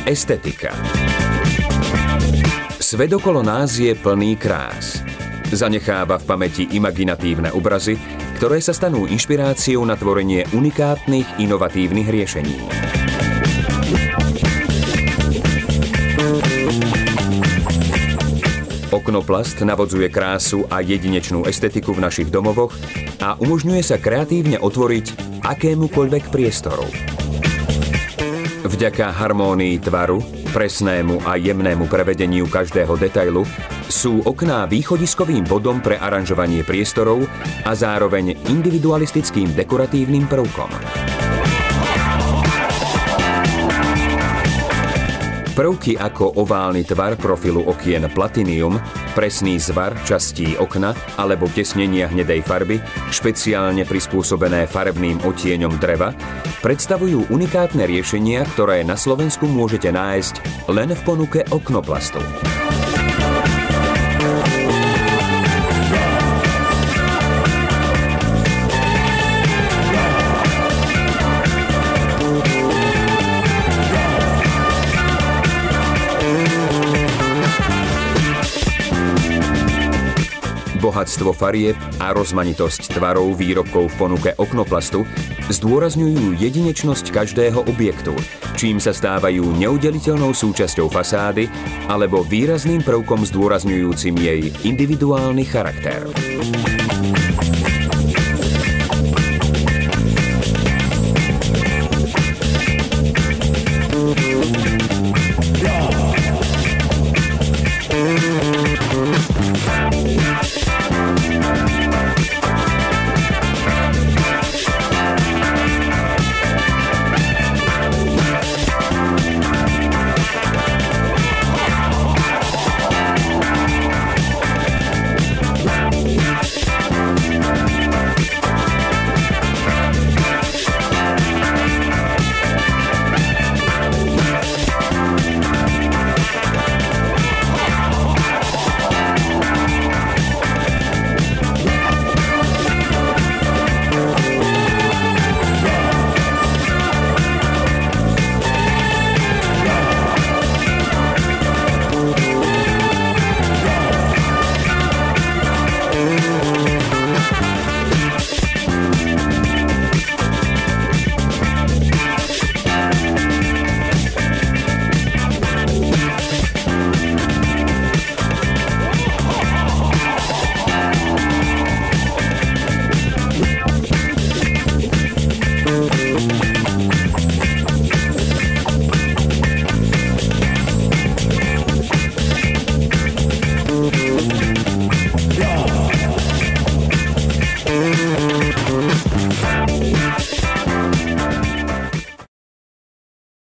Estetika. Svet okolo nás je plný krás. Zanecháva v pamäti imaginatívne obrazy, ktoré sa stanú inšpiráciou na tvorenie unikátnych, inovatívnych riešení. Oknoplast navodzuje krásu a jedinečnú estetiku v našich domovoch a umožňuje sa kreatívne otvoriť akémukoľvek priestoru. Vďaka harmónii tvaru, presnému a jemnému prevedeniu každého detailu sú okná východiskovým bodom pre aranžovanie priestorov a zároveň individualistickým dekoratívnym prvkom. Prvky ako oválny tvar profilu okien platinium, presný zvar častí okna alebo tesnenia hnedej farby, špeciálne prispôsobené farebným odtieňom dreva, predstavujú unikátne riešenia, ktoré na Slovensku môžete nájsť len v ponuke Oknoplastu. Bohatstvo farieb a rozmanitosť tvarov výrobkov v ponuke Oknoplastu zdôrazňujú jedinečnosť každého objektu, čím sa stávajú neoddeliteľnou súčasťou fasády alebo výrazným prvkom zdôrazňujúcim jej individuálny charakter.